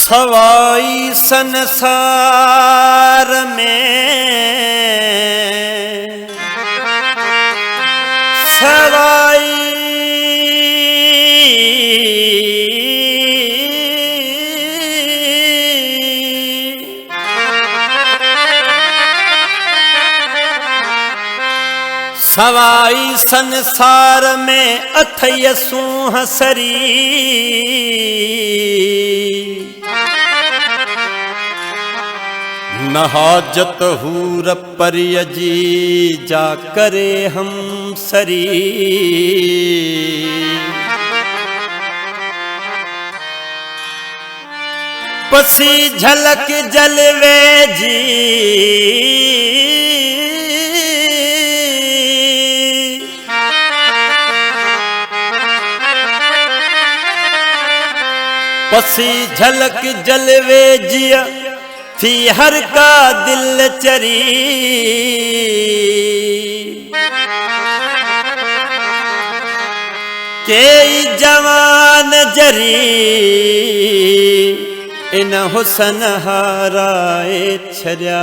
सवाई संसार में सवाई सवाई संसार में अथयसु हसरी नहाजत हूर परियजी जा करे हम सरी। पसी झलक जलवे जी पसी झलक जलवे जिया थी हर का दिल चरी। के जवान जरी इन हुसन हाराए छरिया।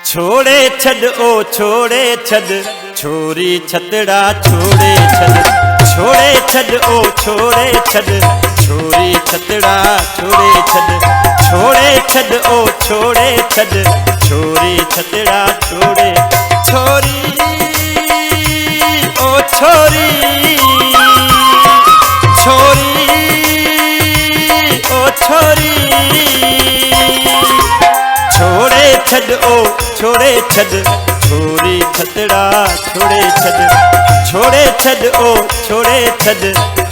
छोड़े छद ओ छोड़े छद छोरी छतड़ा छोड़े छद। छोड़े छद ओ छोड़े छद छोरी छतड़ा छोड़े छद। छोड़े छद ओ छोड़े छद छोरी छतड़ा छोड़े। छोरी ओ छोरी छोरी ओ छोरी। छोड़े छद ओ छोड़े छद छोरी छतड़ा छोड़े छद। छोड़े छद ओ छोड़े छद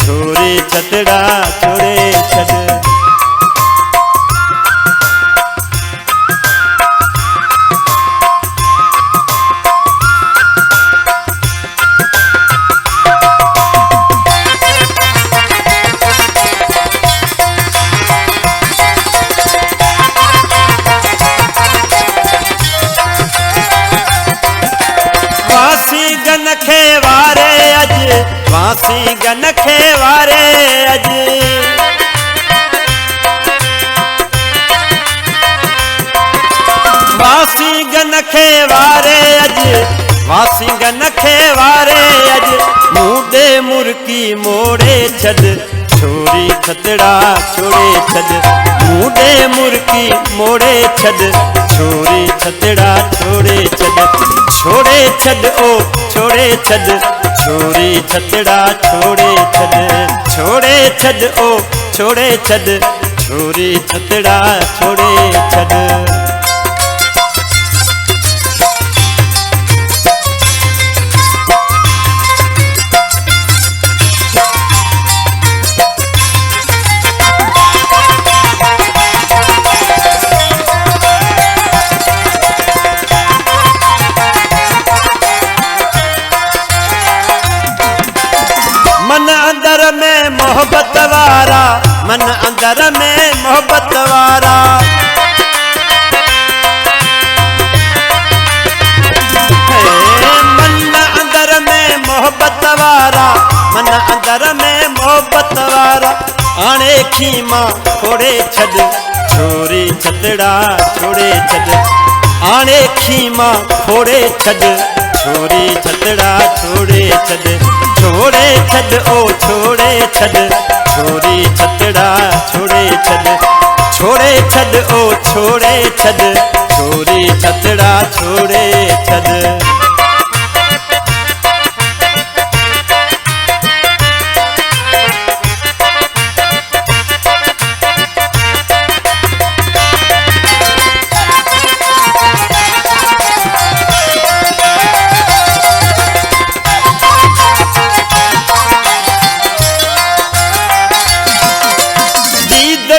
छोरी छतड़ा छोड़े छद। वासी गन खेवारे अज वासी गन खेवारे अज। वासी गन खेवारे अज वासी गन खेवारे अज। मुंडे मुर्की मोड़े छद छोरी छतड़ा छोड़े छद। मुंडे मुर्की मोड़े छद छोरी छतड़ा छोड़े छद। छोड़े छद ओ छोड़े छद छोरी छतड़ा छोड़े छद। छोड़े छद ओ छोड़े छद छोरी छतड़ा छोड़े छद। मन अंदर में मोहब्बत वारा मन अंदर में मोहब्बत वारा। मन अंदर में मोहब्बत वारा मन अंदर में मोहब्बत वारा। आने खीमा छोड़े छद छोरी छतड़ा छोड़े छद। आने खीमा छोड़े छद छोरी छतड़ा छोड़े छद। छोड़े छद ओ छोड़े छद छोरी छतड़ा छोड़े छद। छोड़े छद ओ छोड़े छद छोरी छतड़ा छोड़े छद।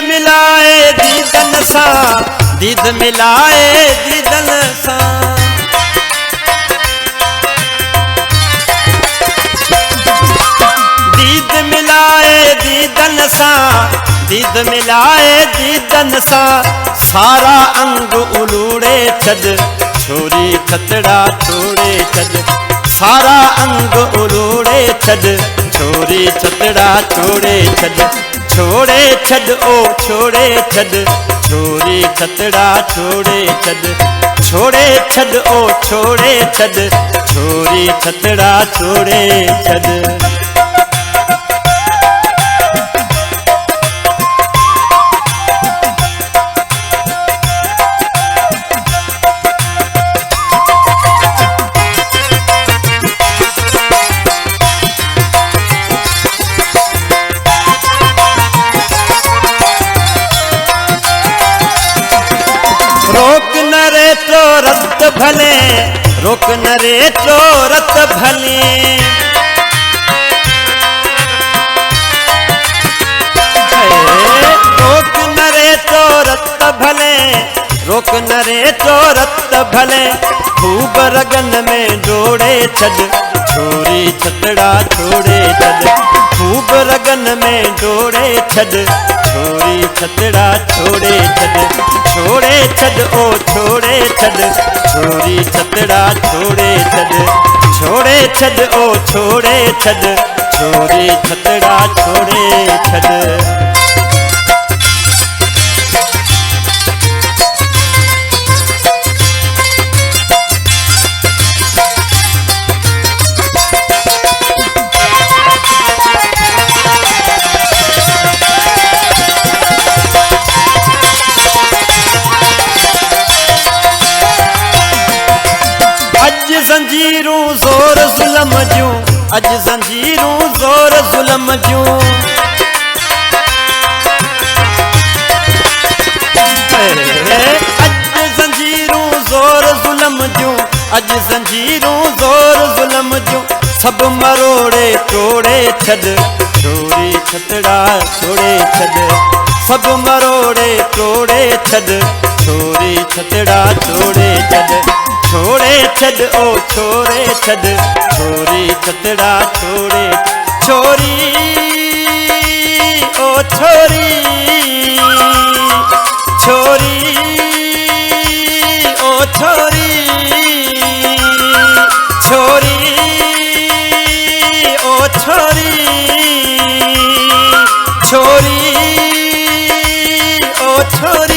मिलाए दीदन सा दीद मिलाए दीदन सा। दीद मिलाए दीदन सा दीद मिलाए दीदन सा। सारा अंग उलूड़े छद छोरी छतड़ा छोड़े छद। सारा अंग उलूड़े छद छोरी छतड़ा छोड़े छद छोड़े छद ओ छोड़े छद छोरी छतड़ा छोड़े छद छोड़े छद ओ छोड़े छद छोरी छतड़ा छोड़े छद। रोक न रे चोरत भले रोक न रे चोरत भले रोक न रे चोरत भले रोक न रे चोरत भले खूब रगन में जोड़े छद छोरी छतड़ा छोड़े छद खूब रगन में जोड़े छद छोरी छतड़ा छोड़े छद छोड़े छद ओ छोड़े छद छोरी छतड़ा छोड़े छद छोड़े छद ओ छोड़े छद छोरी छतड़ा छोड़े छद। जंजीरूं ज़ोर ज़ुल्म जूं अज जंजीरूं ज़ोर ज़ुल्म जूं अज जंजीरूं ज़ोर ज़ुल्म जूं अज जंजीरूं ज़ोर ज़ुल्म जूं सब मरोड़े तोड़े छद छोरी छतड़ा छोड़े छद सब मरोड़े तोड़े छद छोरी छतड़ा छोड़े छद छोड़े छद ओ छोड़े छद छोरी छतड़ा छोड़े छोरी ओ छोरी छोरी ओ छोरी छोरी ओ छोरी छोरी ओ छोरी